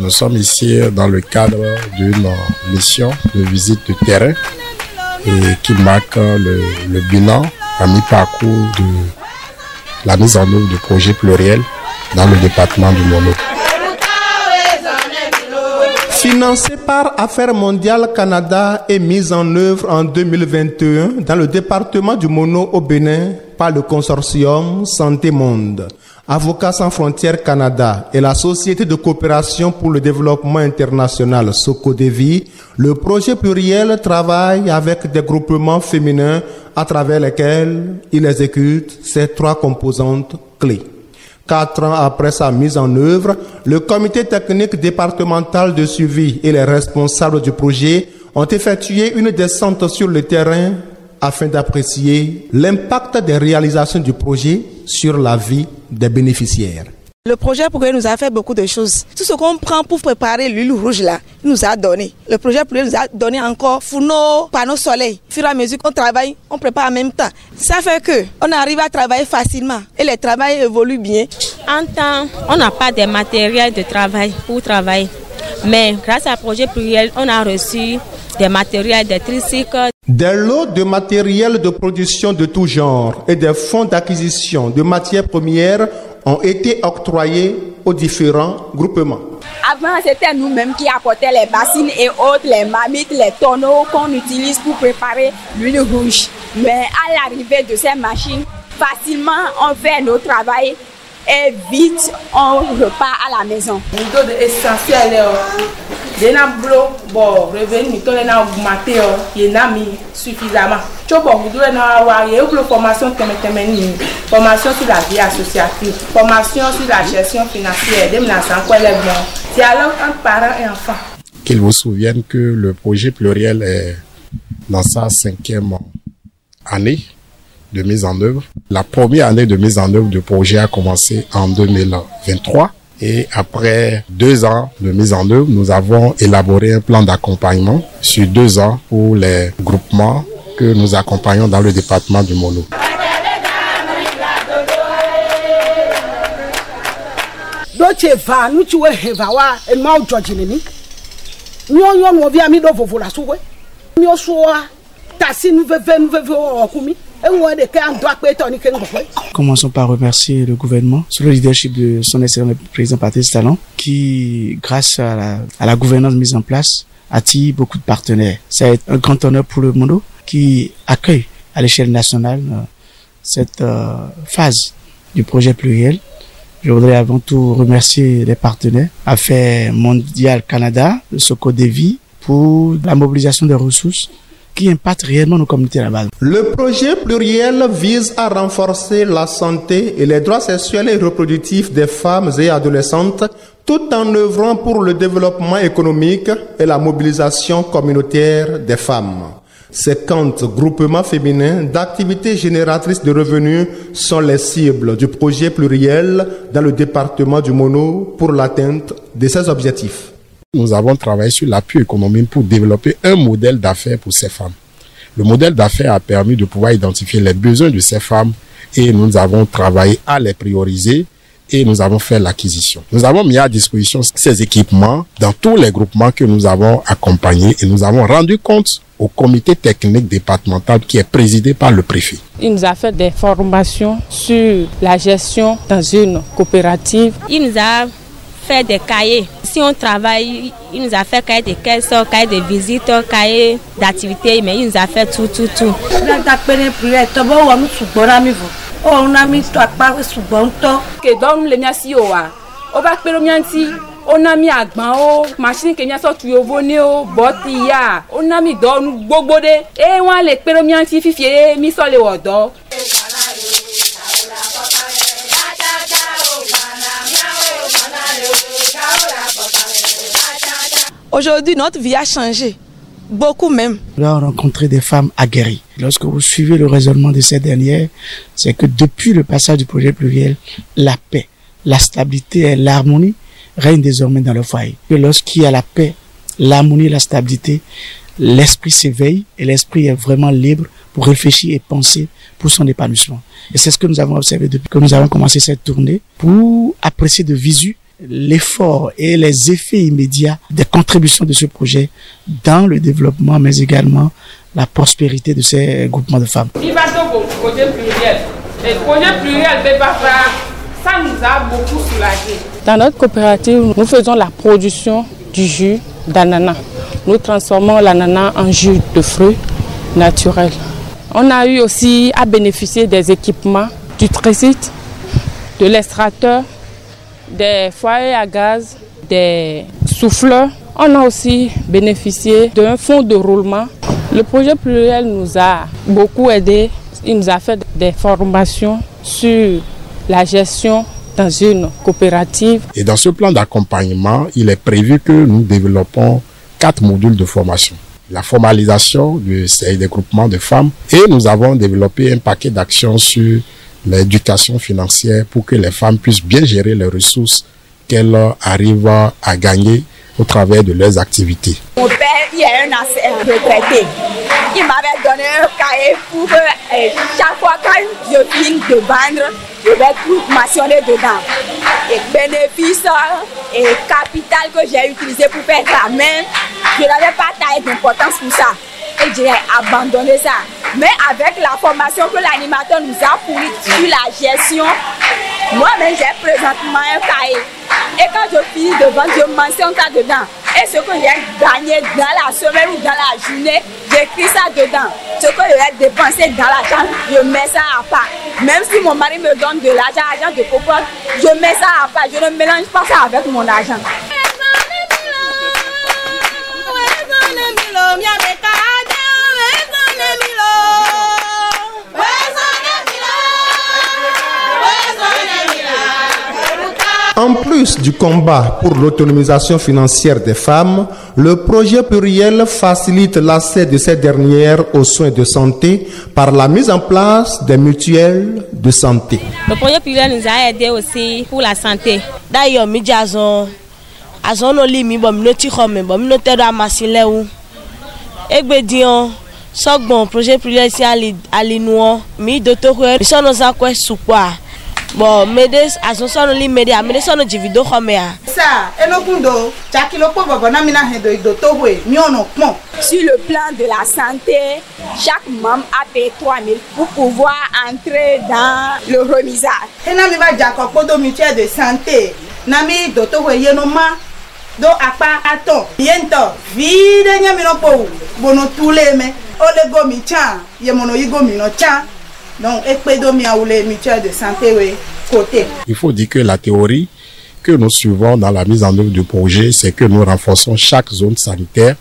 Nous sommes ici dans le cadre d'une mission de visite de terrain et qui marque le bilan à mi-parcours de la mise en œuvre du projet pluriel dans le département du Mono. Financé par Affaires mondiales Canada et mise en œuvre en 2021 dans le département du Mono au Bénin par le consortium Santé Monde, Avocats sans frontières Canada et la Société de coopération pour le développement international SOCODEVI, le projet pluriel travaille avec des groupements féminins à travers lesquels il exécute ces 3 composantes clés. 4 ans après sa mise en œuvre, le comité technique départemental de suivi et les responsables du projet ont effectué une descente sur le terrain afin d'apprécier l'impact des réalisations du projet sur la vie des bénéficiaires. Le projet pluriel nous a fait beaucoup de choses. Tout ce qu'on prend pour préparer l'huile rouge là, il nous a donné. Le projet pluriel nous a donné encore fourneaux, panneaux soleil. Au fur et à mesure qu'on travaille, on prépare en même temps. Ça fait qu'on arrive à travailler facilement et le travail évolue bien. En temps, on n'a pas de matériel de travail pour travailler. Mais grâce à projet pluriel, on a reçu des matériels, des tricycles. Des lots de matériel de production de tout genre et des fonds d'acquisition de matières premières ont été octroyés aux différents groupements. Avant, c'était nous-mêmes qui apportaient les bassines et autres, les marmites, les tonneaux qu'on utilise pour préparer l'huile rouge. Mais à l'arrivée de ces machines, facilement on fait notre travail et vite on repart à la maison. Nous essentiel. Bon, revenu a augmenté, il a mis suffisamment. Formation sur la vie associative, formation sur la gestion financière, c'est alors entre parents et enfants. Qu'ils vous souviennent que le projet pluriel est dans sa 5e année de mise en œuvre. La première année de mise en œuvre du projet a commencé en 2023. Et après 2 ans de mise en œuvre, nous avons élaboré un plan d'accompagnement sur 2 ans pour les groupements que nous accompagnons dans le département du Mono. Commençons par remercier le gouvernement sous le leadership de son excellent président Patrice Talon qui, grâce à la gouvernance mise en place, attire beaucoup de partenaires. C'est un grand honneur pour le Mono qui accueille à l'échelle nationale cette phase du projet pluriel. Je voudrais avant tout remercier les partenaires, Affaires mondiales Canada, le SOCODEVI, pour la mobilisation des ressources qui impactent réellement nos communautés là-bas. Le projet pluriel vise à renforcer la santé et les droits sexuels et reproductifs des femmes et adolescentes tout en œuvrant pour le développement économique et la mobilisation communautaire des femmes. 50 groupements féminins d'activités génératrices de revenus sont les cibles du projet pluriel dans le département du Mono pour l'atteinte de ces objectifs. Nous avons travaillé sur l'appui économique pour développer un modèle d'affaires pour ces femmes. Le modèle d'affaires a permis de pouvoir identifier les besoins de ces femmes et nous avons travaillé à les prioriser et nous avons fait l'acquisition. Nous avons mis à disposition ces équipements dans tous les groupements que nous avons accompagnés et nous avons rendu compte au comité technique départemental qui est présidé par le préfet. Il nous a fait des formations sur la gestion dans une coopérative. Il nous a fait des cahiers. Si on travaille, il nous a fait cahier de caisses, cahier de visites, cahier d'activités, mais il nous a fait tout. On a mis toi pas sous bon temps. Que donne les miasi oa. On va faire le mianti. On a mis agban o machine que nya so tu ovone o botia. On a mis don gbogbo de. E wan le pe le mianti fifie mi so le odo. Aujourd'hui, notre vie a changé. Beaucoup même. Nous avons rencontré des femmes aguerries. Lorsque vous suivez le raisonnement de ces dernières, c'est que depuis le passage du projet pluriel, la paix, la stabilité et l'harmonie règnent désormais dans le foyer. Et lorsqu'il y a la paix, l'harmonie et la stabilité, l'esprit s'éveille et l'esprit est vraiment libre pour réfléchir et penser pour son épanouissement. Et c'est ce que nous avons observé depuis que nous avons commencé cette tournée pour apprécier de visu l'effort et les effets immédiats des contributions de ce projet dans le développement, mais également la prospérité de ces groupements de femmes. Viva Togo, projet pluriel. Le projet pluriel Bébafra, ça nous a beaucoup soulagé. Dans notre coopérative, nous faisons la production du jus d'ananas. Nous transformons l'ananas en jus de fruits naturels. On a eu aussi à bénéficier des équipements du tricite, de l'extracteur, des foyers à gaz, des souffleurs. On a aussi bénéficié d'un fonds de roulement. Le projet pluriel nous a beaucoup aidé. Il nous a fait des formations sur la gestion dans une coopérative. Et dans ce plan d'accompagnement, il est prévu que nous développons 4 modules de formation. La formalisation des groupements de femmes et nous avons développé un paquet d'actions sur l'éducation financière pour que les femmes puissent bien gérer les ressources qu'elles arrivent à gagner au travers de leurs activités. Mon père, il est un ancien retraité. Il m'avait donné un cahier pour que chaque fois quand je finis de vendre, je vais tout mentionner dedans. Et bénéfices et capital que j'ai utilisé pour faire la main, je n'avais pas taille d'importance pour ça. Et j'ai abandonné ça. Mais avec la formation que l'animateur nous a fournie sur la gestion, moi-même j'ai présentement un cahier. Et quand je finis de vendre, je mentionne ça dedans. Et ce que j'ai gagné dans la semaine ou dans la journée, j'écris ça dedans. Ce que j'ai dépensé dans la chambre, je mets ça à part. Même si mon mari me donne de l'argent de cocotte, je mets ça à part. Je ne mélange pas ça avec mon argent. En plus du combat pour l'autonomisation financière des femmes, le projet pluriel facilite l'accès de ces dernières aux soins de santé par la mise en place des mutuelles de santé. Le projet pluriel nous a aidé aussi pour la santé. D'ailleurs, Sogbon projet pluriel si alinuo mi docteur sono za kwa supwa bon medes asono li media medes sono divido khomea ça enokundo chakilo po baba na mina hedo docteur nyono pon. Sur le plan de la santé, chaque membre a payé 3 000 pour pouvoir entrer dans le remisage. Et na mi ba jako podo mutuelle de santé na mi docteur yenoma do apa ato yento vide nyamino po bono tuleme olego mi chan yemono yigo mi no chan donc ekpedomi aule mutuelle de santé we côté. Il faut dire que la théorie que nous suivons dans la mise en œuvre du projet, c'est que nous renforçons chaque zone sanitaire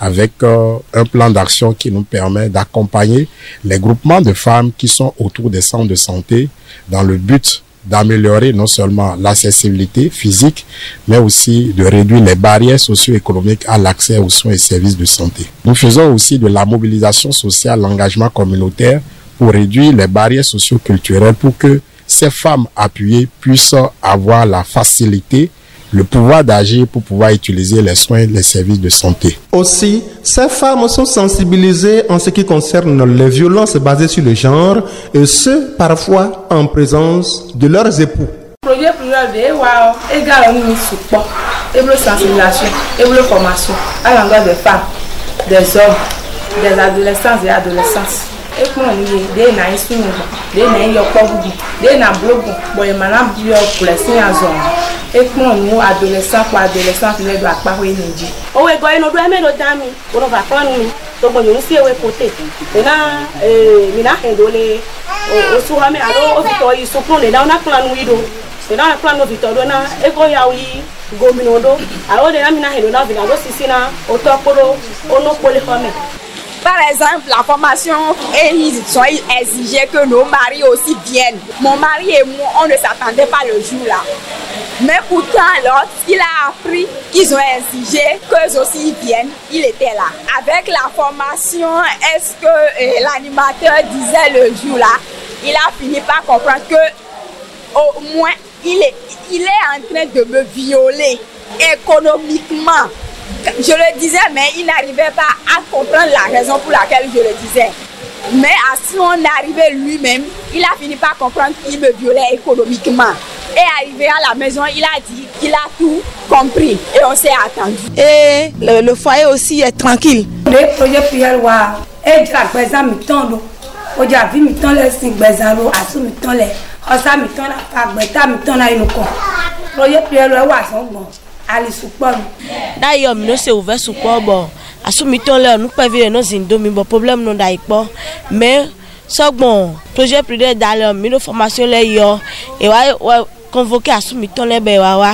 avec un plan d'action qui nous permet d'accompagner les groupements de femmes qui sont autour des centres de santé dans le but d'améliorer non seulement l'accessibilité physique, mais aussi de réduire les barrières socio-économiques à l'accès aux soins et services de santé. Nous faisons aussi de la mobilisation sociale, l'engagement communautaire pour réduire les barrières socio-culturelles pour que ces femmes appuyées puissent avoir la facilité, le pouvoir d'agir pour pouvoir utiliser les soins et les services de santé. Aussi, ces femmes sont sensibilisées en ce qui concerne les violences basées sur le genre et ce, parfois en présence de leurs époux. Projet pluriel de wow, également une support, et une sensibilisation, et une formation à l'endroit des femmes, des hommes, des adolescents et adolescentes. Et pour nous, des naïs sont des naïs des naïs bon, maintenant, pour les signes à zone. Et pour nous, adolescents pour adolescentes, les doigts pas réunis. Oh, et quand nous doit mettre nos dames, on va prendre nous. Donc, on nous sait où est côté. Et là, mina endolé, au sourame, alors, au victoire, ils sont prendre là, on a plein de nous. Et là, on a plein de victoire, on a, et quand il y a eu, gominodo, alors, on a mina endolé, on a aussi, au top, on a pour les femmes. Par exemple, la formation, ils sont exigés que nos maris aussi viennent. Mon mari et moi, on ne s'attendait pas le jour-là. Mais pourtant, lorsqu'il a appris qu'ils ont exigé qu'eux aussi viennent, il était là. Avec la formation, est-ce que l'animateur disait le jour-là, il a fini par comprendre que au moins, il est en train de me violer économiquement. Je le disais, mais il n'arrivait pas à comprendre la raison pour laquelle je le disais. Mais à son arrivée lui-même, il a fini par comprendre qu'il me violait économiquement. Et arrivé à la maison, il a dit qu'il a tout compris et on s'est attendu. Et le foyer aussi est tranquille. Le projet prière wa e dra gbeza mi ton lo. O ja vi mi ton le sin gbeza lo asu mi ton le. Osa mi ton la fa gbeta mi ton la inu ko. Projet prière wa son bon. Ali support. D'ailleurs, nous c'est ouvert support bon. Asu mi ton le nous pas vivre nos indomi bon problème non dai po. Mais ça bon, projet prière d'aller mi formation le yo et wa convoqué Asumi ton le bewa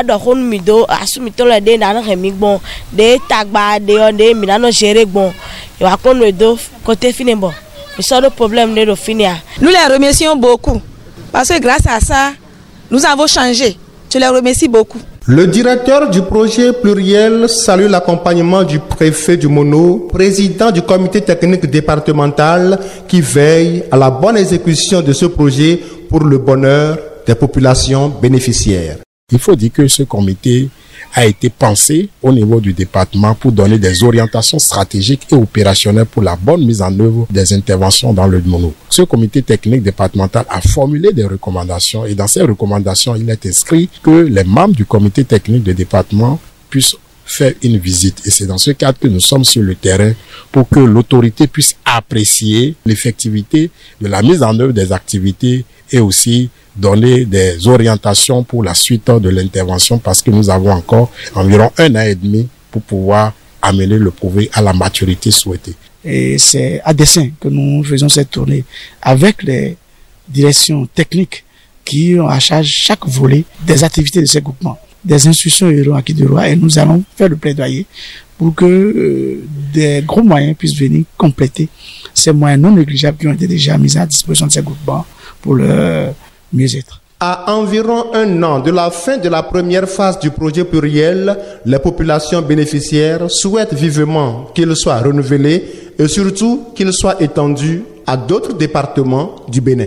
do kon mi do Asumi ton le de na no remi bon de tagba de mi na no gérer bon et wa kon le do côté fini bon mais ça le problème de finir. Nous les remercions beaucoup parce que grâce à ça nous avons changé. Je les remercie beaucoup. Le directeur du projet pluriel salue l'accompagnement du préfet du Mono, président du comité technique départemental qui veille à la bonne exécution de ce projet pour le bonheur des populations bénéficiaires. Il faut dire que ce comité a été pensé au niveau du département pour donner des orientations stratégiques et opérationnelles pour la bonne mise en œuvre des interventions dans le Mono. Ce comité technique départemental a formulé des recommandations et dans ces recommandations, il est inscrit que les membres du comité technique de département puissent faire une visite. Et c'est dans ce cadre que nous sommes sur le terrain pour que l'autorité puisse apprécier l'effectivité de la mise en œuvre des activités et aussi donner des orientations pour la suite de l'intervention parce que nous avons encore environ 1 an et demi pour pouvoir amener le projet à la maturité souhaitée. Et c'est à dessein que nous faisons cette tournée avec les directions techniques qui ont à charge chaque volet des activités de ces groupements. Des instructions iront à qui de droit et nous allons faire le plaidoyer pour que des gros moyens puissent venir compléter ces moyens non négligeables qui ont été déjà mis à disposition de ces groupements pour leur mieux-être. À environ 1 an de la fin de la première phase du projet pluriel, les populations bénéficiaires souhaitent vivement qu'il soit renouvelé et surtout qu'il soit étendu à d'autres départements du Bénin.